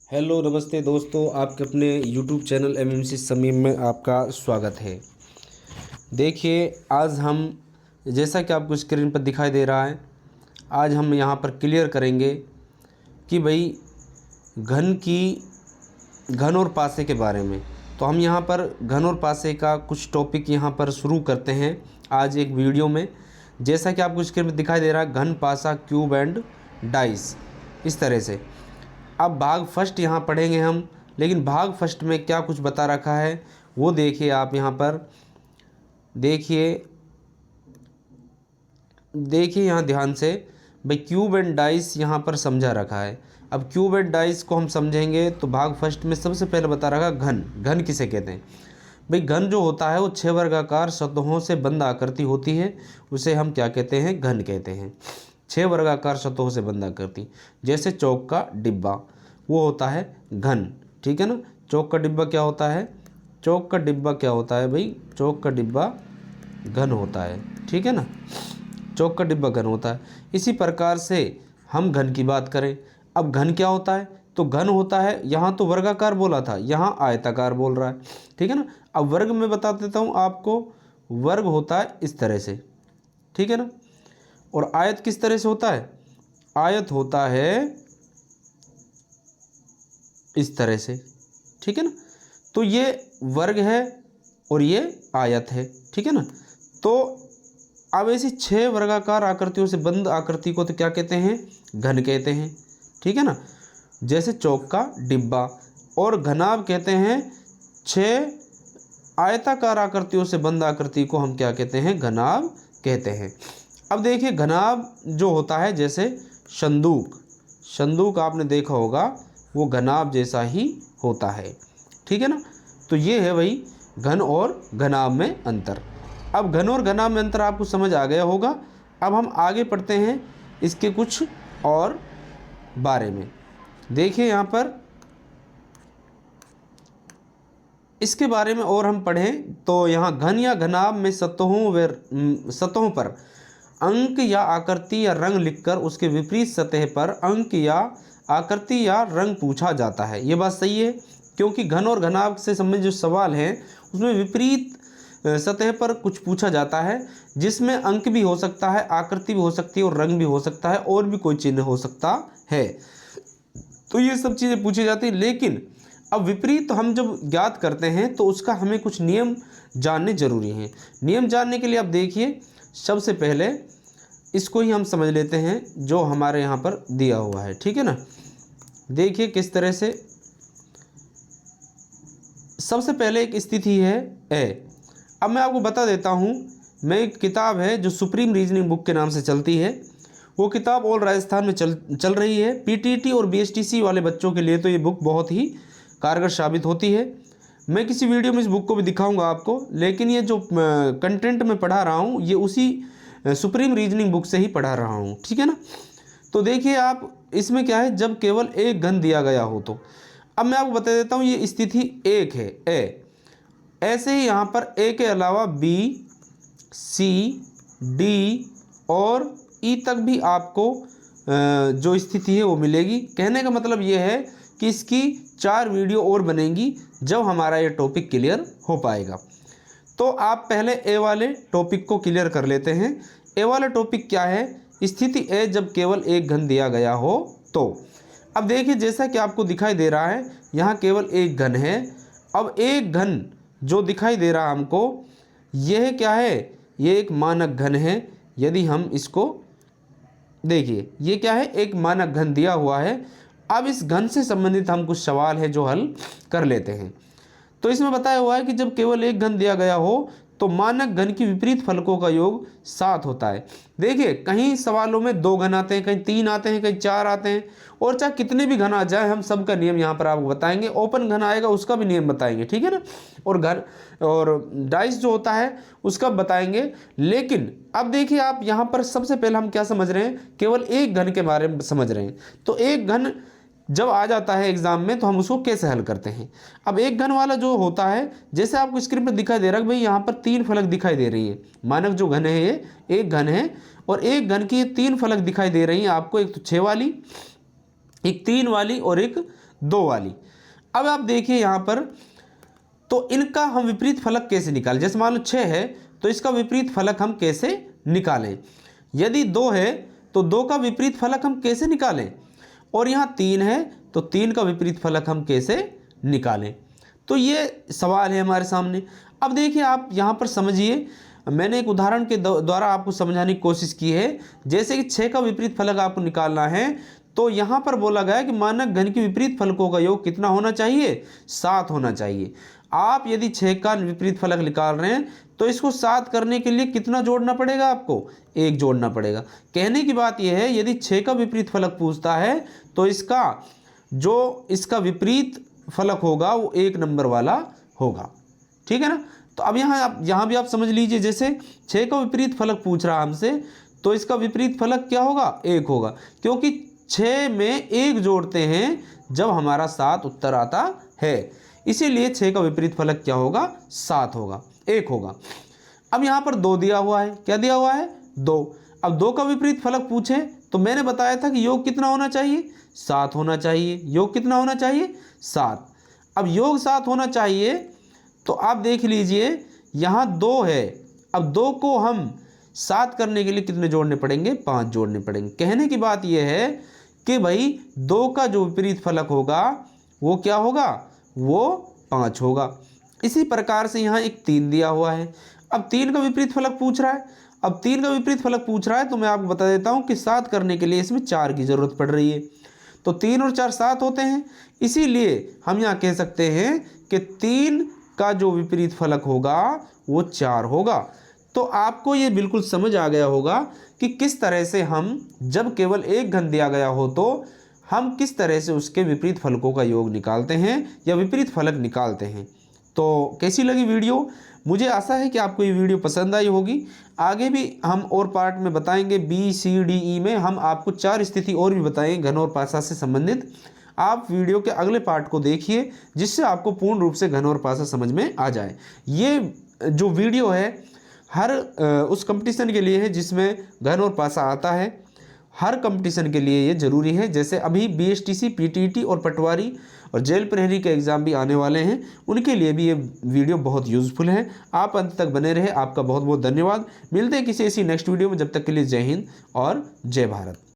Hello नमस्ते दोस्तों, आपके अपने यूट्यूब चैनल एमएमसी समीम में आपका स्वागत है। देखिए, आज हम जैसा कि आपको स्क्रीन पर दिखाई दे रहा है, आज हम यहाँ पर क्लियर करेंगे कि भाई घन और पासे के बारे में। तो हम यहाँ पर घन और पासे का कुछ टॉपिक यहाँ पर शुरू करते हैं आज एक वीडियो में। जैसा कि आपको स्क्रीन पर दिखाई दे रहा है, घन, पासा, क्यूब एंड डाइस, इस तरह से। अब भाग फर्स्ट यहाँ पढ़ेंगे हम, लेकिन भाग फर्स्ट में क्या कुछ बता रखा है वो देखिए। आप यहाँ पर देखिए यहाँ ध्यान से, भाई क्यूब एंड डाइस यहाँ पर समझा रखा है। अब क्यूब एंड डाइस को हम समझेंगे तो भाग फर्स्ट में सबसे पहले बता रखा घन। घन किसे कहते हैं? भाई घन जो होता है वो 6 वर्गाकार सतहों से बंद आकृति होती है, उसे हम क्या कहते हैं? घन कहते हैं। 6 वर्गाकार सतहों से बंद आकृति, जैसे चौक का डिब्बा, वो होता है घन। ठीक है ना? चौक का डिब्बा क्या होता है? चौक का डिब्बा क्या होता है भाई? चौक का डिब्बा घन होता है। ठीक है ना? चौक का डिब्बा घन होता है। इसी प्रकार से हम घन की बात करें, अब घन क्या होता है? तो घन होता है, यहाँ तो वर्गाकार बोला था, यहाँ आयताकार बोल रहा है। ठीक है ना? अब वर्ग में बता देता हूँ आपको। वर्ग होता है इस तरह से, ठीक है ना? और आयत किस तरह से होता है? आयत होता है इस तरह से। ठीक है ना? तो ये वर्ग है और ये आयत है। ठीक है ना? तो अब ऐसी 6 वर्गाकार आकृतियों से बंद आकृति को तो क्या कहते हैं? घन कहते हैं। ठीक है ना? जैसे चौक का डिब्बा। और घनाभ कहते हैं 6 आयताकार आकृतियों से बंद आकृति को हम क्या कहते हैं? घनाभ कहते हैं। अब देखिए, घनाभ जो होता है, जैसे संदूक, संदूक आपने देखा होगा, वो घनाभ जैसा ही होता है। ठीक है ना? तो ये है वही घन और घनाभ में अंतर। अब घन और घनाभ में अंतर आपको समझ आ गया होगा। अब हम आगे पढ़ते हैं इसके कुछ और बारे में। देखिए यहाँ पर इसके बारे में और हम पढ़ें तो यहाँ घन या घनाभ में सतहों पर अंक या आकृति या रंग लिखकर उसके विपरीत सतह पर अंक या आकृति या रंग पूछा जाता है। ये बात सही है, क्योंकि घन और घनाभ से संबंधित जो सवाल हैं उसमें विपरीत सतह पर कुछ पूछा जाता है, जिसमें अंक भी हो सकता है, आकृति भी हो सकती है और रंग भी हो सकता है, और भी कोई चिन्ह हो सकता है। तो ये सब चीज़ें पूछी जाती हैं। लेकिन अब विपरीत हम जब ज्ञात करते हैं तो उसका हमें कुछ नियम जानने जरूरी हैं। नियम जानने के लिए अब देखिए, सबसे पहले इसको ही हम समझ लेते हैं जो हमारे यहाँ पर दिया हुआ है। ठीक है ना? देखिए किस तरह से। सबसे पहले एक स्थिति है ए। अब मैं आपको बता देता हूँ, मैं एक किताब है जो सुप्रीम रीजनिंग बुक के नाम से चलती है, वो किताब ऑल राजस्थान में चल रही है। पीटीटी और बीएसटीसी वाले बच्चों के लिए तो ये बुक बहुत ही कारगर साबित होती है। मैं किसी वीडियो में इस बुक को भी दिखाऊंगा आपको, लेकिन ये जो कंटेंट मैं पढ़ा रहा हूँ ये उसी सुप्रीम रीजनिंग बुक से ही पढ़ा रहा हूँ। ठीक है ना? तो देखिए आप, इसमें क्या है, जब केवल एक घन दिया गया हो तो। अब मैं आपको बता देता हूँ, ये स्थिति एक है ए। ऐसे ही यहाँ पर ए के अलावा बी, सी, डी और ई तक भी आपको जो स्थिति है वो मिलेगी। कहने का मतलब ये है कि इसकी 4 वीडियो और बनेंगी जब हमारा ये टॉपिक क्लियर हो पाएगा। तो आप पहले ए वाले टॉपिक को क्लियर कर लेते हैं। ए वाला टॉपिक क्या है? स्थिति ए, जब केवल एक घन दिया गया हो तो। अब देखिए, जैसा कि आपको दिखाई दे रहा है, यहाँ केवल एक घन है। अब एक घन जो दिखाई दे रहा है हमको, यह क्या है? ये एक मानक घन है। यदि हम इसको देखिए, ये क्या है? एक मानक घन दिया हुआ है। अब इस घन से संबंधित हम कुछ सवाल है जो हल कर लेते हैं। तो इसमें बताया हुआ है कि जब केवल एक घन दिया गया हो तो मानक घन की विपरीत फलकों का योग 7 होता है। देखिए, कहीं सवालों में 2 घन आते हैं, कहीं 3 आते हैं, कहीं 4 आते हैं, और चाहे कितने भी घन आ जाए हम सबका नियम यहाँ पर आपको बताएंगे। ओपन घन आएगा उसका भी नियम बताएंगे। ठीक है ना? और घन और डाइस जो होता है उसका बताएंगे। लेकिन अब देखिए, आप यहाँ पर सबसे पहले हम क्या समझ रहे हैं? केवल एक घन के बारे में समझ रहे हैं। तो एक घन जब आ जाता है एग्जाम में तो हम उसको कैसे हल करते हैं? अब एक घन वाला जो होता है, जैसे आपको स्क्रीन पर दिखाई दे रहा है भाई, यहाँ पर 3 फलक दिखाई दे रही है। मानक जो घन है ये एक घन है, और एक घन की 3 फलक दिखाई दे रही हैं आपको। एक तो 6 वाली, एक 3 वाली और एक 2 वाली। अब आप देखिए यहाँ पर, तो इनका हम विपरीत फलक कैसे निकालें। जैसे मान लो 6 है तो इसका विपरीत फलक हम कैसे निकालें। यदि 2 है तो 2 का विपरीत फलक हम कैसे निकालें, और यहाँ 3 है तो 3 का विपरीत फलक हम कैसे निकालें। तो ये सवाल है हमारे सामने। अब देखिए आप यहाँ पर समझिए, मैंने एक उदाहरण के द्वारा आपको समझाने की कोशिश की है। जैसे कि 6 का विपरीत फलक आपको निकालना है, तो यहाँ पर बोला गया है कि मानक घन के विपरीत फलकों का योग कितना होना चाहिए, 7 होना चाहिए। आप यदि 6 का विपरीत फलक निकाल रहे हैं तो इसको 7 करने के लिए कितना जोड़ना पड़ेगा, आपको 1 जोड़ना पड़ेगा। कहने की बात यह है, यदि 6 का विपरीत फलक पूछता है तो इसका विपरीत फलक होगा वो 1 नंबर वाला होगा। ठीक है ना। तो अब यहाँ भी आप समझ लीजिए, जैसे 6 का विपरीत फलक पूछ रहा हमसे तो इसका विपरीत फलक क्या होगा, 1 होगा, क्योंकि 6 में 1 जोड़ते हैं जब हमारा 7 उत्तर आता है, इसीलिए 6 का विपरीत फलक क्या होगा, 7 होगा, 1 होगा। अब यहाँ पर 2 दिया हुआ है, क्या दिया हुआ है, 2। अब 2 का विपरीत फलक पूछे तो मैंने बताया था कि योग कितना होना चाहिए, 7 होना चाहिए। योग कितना होना चाहिए, 7। अब योग 7 होना चाहिए, तो आप देख लीजिए यहाँ 2 है। अब 2 को हम 7 करने के लिए कितने जोड़ने पड़ेंगे, 5 जोड़ने पड़ेंगे। कहने की बात यह है कि भाई 2 का जो विपरीत फलक होगा वो क्या होगा, वो 5 होगा। इसी प्रकार से यहाँ एक 3 दिया हुआ है। अब 3 का विपरीत फलक पूछ रहा है। अब 3 का विपरीत फलक पूछ रहा है तो मैं आपको बता देता हूँ कि 7 करने के लिए इसमें 4 की ज़रूरत पड़ रही है। तो 3 और 4 7 होते हैं, इसीलिए हम यहाँ कह सकते हैं कि 3 का जो विपरीत फलक होगा वो 4 होगा। तो आपको ये बिल्कुल समझ आ गया होगा कि किस तरह से हम, जब केवल एक घन दिया गया हो तो हम किस तरह से उसके विपरीत फलकों का योग निकालते हैं या विपरीत फलक निकालते हैं। तो कैसी लगी वीडियो, मुझे आशा है कि आपको ये वीडियो पसंद आई होगी। आगे भी हम और पार्ट में बताएंगे, बी सी डी ई में हम आपको 4 स्थिति और भी बताएंगे घन और पासा से संबंधित। आप वीडियो के अगले पार्ट को देखिए जिससे आपको पूर्ण रूप से घन और पासा समझ में आ जाए। ये जो वीडियो है हर उस कंपटीशन के लिए है जिसमें घन और पासा आता है। हर कंपटीशन के लिए ये ज़रूरी है। जैसे अभी BSTC, PTT और पटवारी और जेल प्रहरी के एग्ज़ाम भी आने वाले हैं, उनके लिए भी ये वीडियो बहुत यूज़फुल है। आप अंत तक बने रहे। आपका बहुत बहुत धन्यवाद। मिलते हैं किसी ऐसी नेक्स्ट वीडियो में। जब तक के लिए जय हिंद और जय भारत।